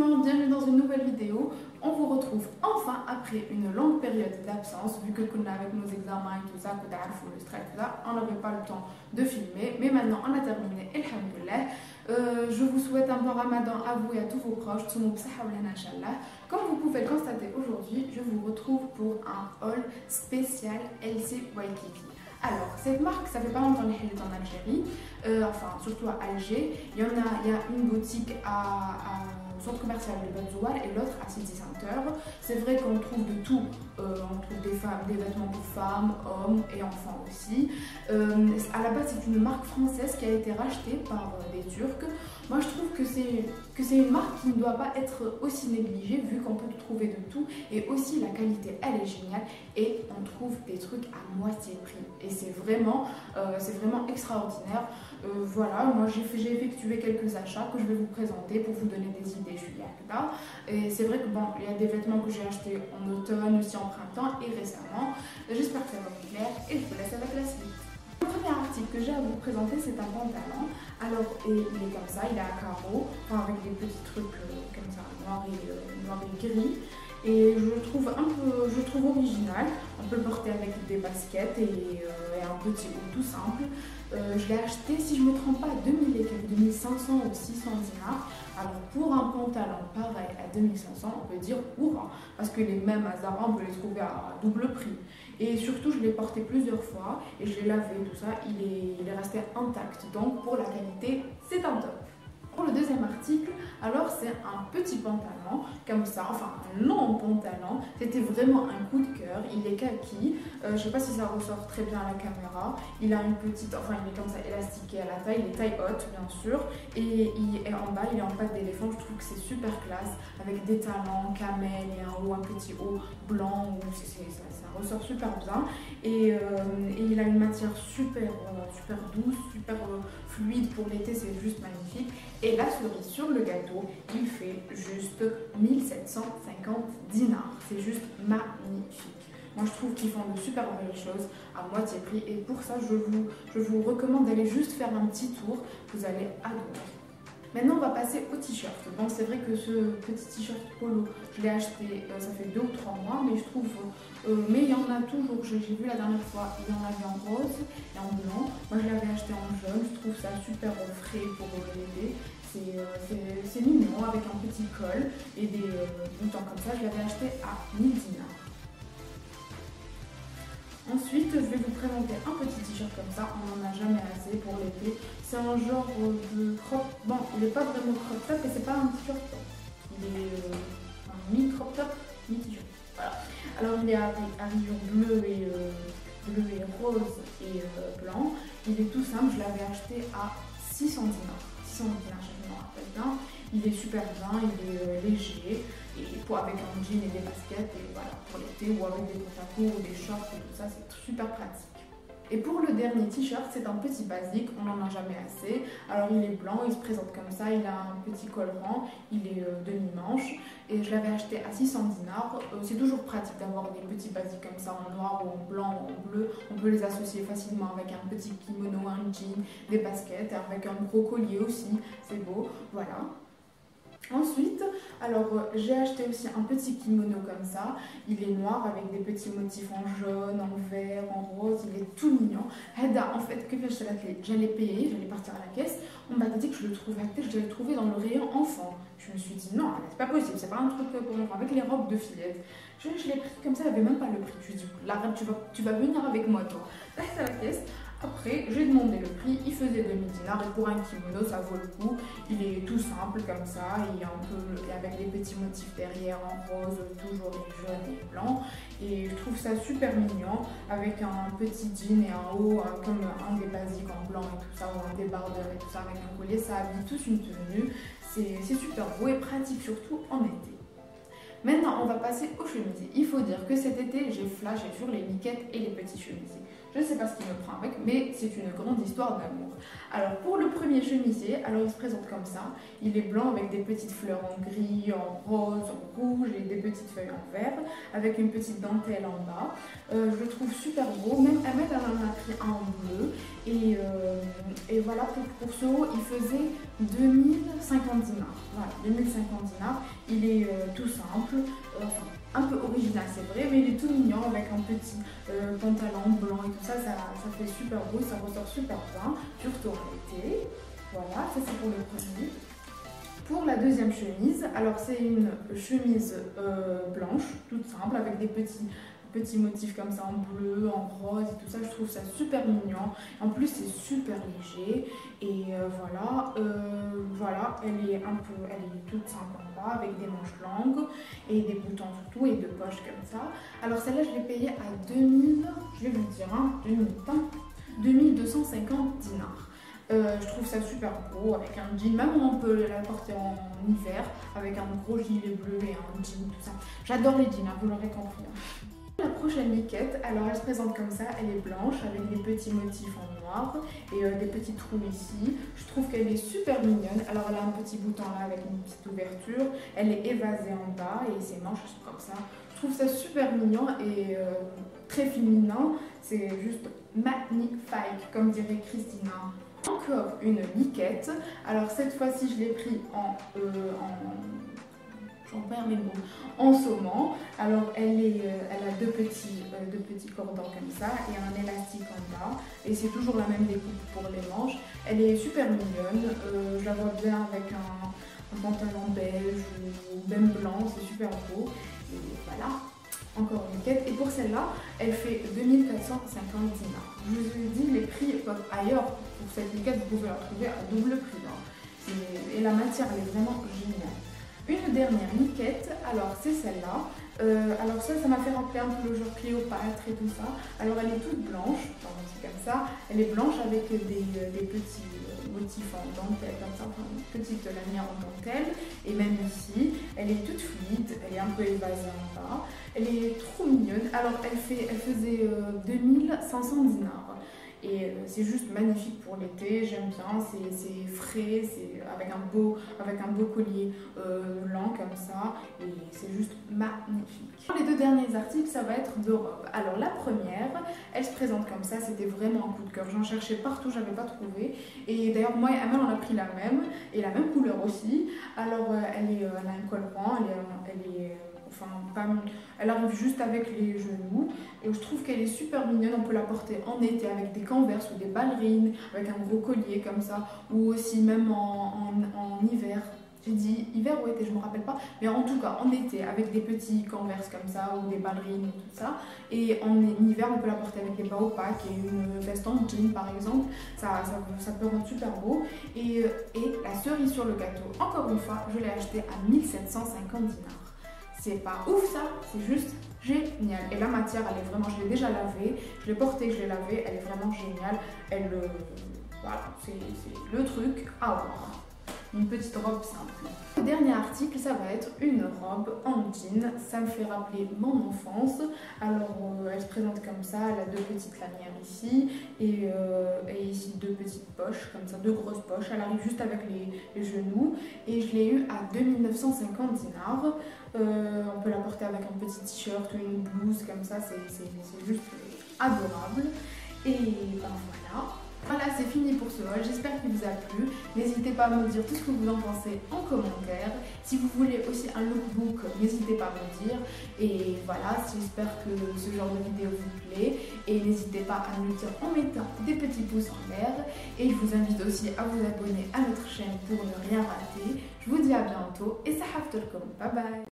monde, bienvenue dans une nouvelle vidéo. On vous retrouve enfin après une longue période d'absence, vu que qu'on a avec nos examens et tout ça, que le stress, là, on n'avait pas le temps de filmer. Mais maintenant, on a terminé, alhamdoulilah. Je vous souhaite un bon ramadan à vous et à tous vos proches. Comme vous pouvez le constater aujourd'hui, je vous retrouve pour un haul spécial LC Waikiki. Alors, cette marque, ça fait pas longtemps qu'elle est en Algérie, enfin surtout à Alger. Il y a une boutique au centre commercial de Badzouar et l'autre à City Center. C'est vrai qu'on trouve de tout. On trouve des vêtements pour femmes, hommes et enfants aussi. À la base, c'est une marque française qui a été rachetée par des Turcs. Moi, je trouve que c'est une marque qui ne doit pas être aussi négligée vu qu'on peut trouver de tout. Et aussi, la qualité, elle est géniale. Et on trouve des trucs à moitié prix. Et c'est vraiment extraordinaire. Voilà, moi j'ai effectué quelques achats que je vais vous présenter pour vous donner des idées. Je suis là. Et c'est vrai que bon, il y a des vêtements que j'ai achetés en automne, aussi en printemps et récemment. J'espère que ça va vous plaire et je vous laisse avec la suite. Le premier article que j'ai à vous présenter, c'est un pantalon. Alors, il est comme ça, il est à carreaux, enfin, avec des petits trucs comme ça, noir et gris. Et je le trouve original. On peut le porter avec des baskets et un petit haut tout simple. Je l'ai acheté, si je ne me trompe pas, à 2500 ou 600 dinars. Alors pour un pantalon pareil à 2500, on peut dire oura, parce que les mêmes à Zara, on peut les trouver à double prix. Et surtout, je l'ai porté plusieurs fois et je l'ai lavé, tout ça, il est resté intact. Donc pour la qualité, c'est un top. Pour le deuxième article, alors c'est un petit pantalon comme ça, enfin un long pantalon. C'était vraiment un coup de cœur. Il est kaki. Je sais pas si ça ressort très bien à la caméra. Il a une petite, enfin il est comme ça élastiqué à la taille. Il est taille haute bien sûr. Et en bas, il est en pâte d'éléphant. Je trouve que c'est super classe avec des talons, camel et un petit haut blanc. Ça ressort super bien. Et il a une matière super douce, super fluide pour l'été. C'est juste magnifique. Et la cerise sur le gâteau, il fait juste 1750 dinars. C'est juste magnifique. Moi, je trouve qu'ils font de super belles choses à moitié prix. Et pour ça, je vous recommande d'aller juste faire un petit tour. Vous allez adorer. Maintenant, on va passer au t-shirt. Bon, c'est vrai que ce petit t-shirt polo, je l'ai acheté, ça fait 2 ou 3 mois, mais je trouve, mais il y en a toujours. J'ai vu la dernière fois, il y en avait en rose et en blanc. Moi, je l'avais acheté en jaune. Je trouve ça super frais pour l'été. C'est mignon avec un petit col et des boutons comme ça. Je l'avais acheté à 1000 dinars. Ensuite, je vais vous présenter un petit t-shirt comme ça, on n'en a jamais assez pour l'été. C'est un genre de crop, bon, il n'est pas vraiment crop top et c'est pas un t-shirt top. Il est un mi-crop top, mi-t-shirt. Voilà. Alors il est à rayures bleu et rose et blanc. Il est tout simple, je l'avais acheté à 600 dinars. 600 dinars, je me rappelle bien. Il est super bien, il est léger, et avec un jean et des baskets, et voilà, pour l'été, ou avec des pantalons ou des shorts et tout ça, c'est super pratique. Et pour le dernier t-shirt, c'est un petit basique, on n'en a jamais assez. Alors il est blanc, il se présente comme ça, il a un petit col rond, il est demi-manche, et je l'avais acheté à 600 dinars. C'est toujours pratique d'avoir des petits basiques comme ça, en noir ou en blanc ou en bleu. On peut les associer facilement avec un petit kimono, un jean, des baskets, avec un gros collier aussi, c'est beau, voilà. Ensuite, alors j'ai acheté aussi un petit kimono comme ça. Il est noir avec des petits motifs en jaune, en vert, en rose. Il est tout mignon. En fait, que j'allais payer, j'allais partir à la caisse. On m'a dit que je le l'ai trouvé dans le rayon enfant. Je me suis dit non, c'est pas possible, c'est pas un truc pour enfants. Avec les robes de fillettes. Je l'ai pris comme ça, il n'y avait même pas le prix. Je lui ai dit, Lara, tu vas venir avec moi, toi. Là, c'est à la caisse. Après, j'ai demandé le prix, il faisait 2000 dinars et pour un kimono, ça vaut le coup. Il est tout simple comme ça, et avec des petits motifs derrière en rose, toujours les jaunes et blancs. Et je trouve ça super mignon, avec un petit jean et un haut, comme un des basiques en blanc et tout ça, ou un débardeur et tout ça, avec un collier. Ça habille tous une tenue, c'est super beau et pratique, surtout en été. Maintenant, on va passer aux chemisiers. Il faut dire que cet été, j'ai flashé sur les miquettes et les petits chemisiers. Je ne sais pas ce qui me prend avec, mais c'est une grande histoire d'amour. Alors, pour le premier chemisier, alors il se présente comme ça. Il est blanc avec des petites fleurs en gris, en rose, en rouge et des petites feuilles en vert, avec une petite dentelle en bas. Je le trouve super beau. Même Ahmed en a pris un en bleu. Et voilà, pour ce haut, il faisait 2050 dinars. Voilà, 2050 dinars. Il est tout simple, enfin un peu original c'est vrai, mais il est tout mignon avec un petit pantalon blanc et tout ça, ça fait super beau, ça ressort super bien, surtout en été. Voilà, ça c'est pour le premier. Pour la deuxième chemise, alors c'est une chemise blanche, toute simple, avec des petits motifs comme ça en bleu, en rose et tout ça. Je trouve ça super mignon. En plus, c'est super léger. Et voilà, elle est toute simple en bas avec des manches longues et des boutons surtout et deux poches comme ça. Alors celle-là, je l'ai payée à 2000, je vais vous dire, 2250 dinars. Je trouve ça super beau avec un jean, même on peut la porter en hiver avec un gros gilet bleu et un jean, tout ça. J'adore les jeans, vous l'aurez compris. La prochaine liquette, alors elle se présente comme ça, elle est blanche avec des petits motifs en noir et des petits trous ici. Je trouve qu'elle est super mignonne. Alors elle a un petit bouton là avec une petite ouverture, elle est évasée en bas et ses manches sont comme ça. Je trouve ça super mignon et très féminin, c'est juste magnifique comme dirait Christina. Encore une liquette, alors cette fois-ci je l'ai pris j'en perds mes mots, en saumon. Alors elle a deux petits cordons comme ça et un élastique en bas et c'est toujours la même découpe pour les manches. Elle est super mignonne, je la vois bien avec un pantalon beige ou même blanc, c'est super beau et voilà. Encore une liquette. Et pour celle-là, elle fait 2450 dinars. Je vous ai dit, les prix ailleurs pour cette liquette, vous pouvez la trouver à double prix. Et la matière, elle est vraiment géniale. Une dernière liquette, alors c'est celle-là. Alors ça m'a fait rappeler un peu le genre Cléopâtre et tout ça. Alors elle est toute blanche, c'est comme ça. Elle est blanche avec des petits motifs en dentelle, comme ça, enfin, une petite lanière en dentelle. Et même ici, elle est toute fluide, elle est un peu évasée en bas. Elle est trop mignonne. Alors elle faisait 2500 dinars. Et c'est juste magnifique pour l'été, j'aime bien, c'est frais, c'est avec un beau collier lent comme ça, et c'est juste magnifique. Les deux derniers articles, ça va être deux robes. Alors la première, elle se présente comme ça, c'était vraiment un coup de cœur, j'en cherchais partout, j'avais pas trouvé. Et d'ailleurs moi et Amel on a pris la même, et la même couleur aussi. Alors elle a un col rond, elle arrive juste avec les genoux et je trouve qu'elle est super mignonne. On peut la porter en été avec des Converse ou des ballerines, avec un gros collier comme ça, ou aussi même en hiver. J'ai dit hiver ou été, je me rappelle pas, mais en tout cas en été avec des petits Converse comme ça ou des ballerines et tout ça. Et en hiver, on peut la porter avec des bas opaques et une veste en jean par exemple. Ça peut rendre super beau. Et la cerise sur le gâteau, encore une fois, je l'ai acheté à 1750 dinars. C'est pas ouf ça, c'est juste génial. Et la matière, elle est vraiment, je l'ai déjà lavée, je l'ai portée, je l'ai lavée, elle est vraiment géniale. Voilà, c'est le truc à avoir. Une petite robe simple. Le dernier article, ça va être une robe en jean. Ça me fait rappeler mon enfance. Alors, elle se présente comme ça. Elle a deux petites lanières ici et ici deux petites poches, comme ça, deux grosses poches. Elle arrive juste avec les genoux et je l'ai eu à 2950 dinars. On peut la porter avec un petit t-shirt ou une blouse comme ça. C'est juste adorable. Et ben voilà. Voilà, c'est fini pour ce haul, j'espère qu'il vous a plu. N'hésitez pas à me dire tout ce que vous en pensez en commentaire. Si vous voulez aussi un lookbook, n'hésitez pas à me dire. Et voilà, j'espère que ce genre de vidéo vous plaît. Et n'hésitez pas à me le dire en mettant des petits pouces en l'air. Et je vous invite aussi à vous abonner à notre chaîne pour ne rien rater. Je vous dis à bientôt et ça haftelkom. Bye bye.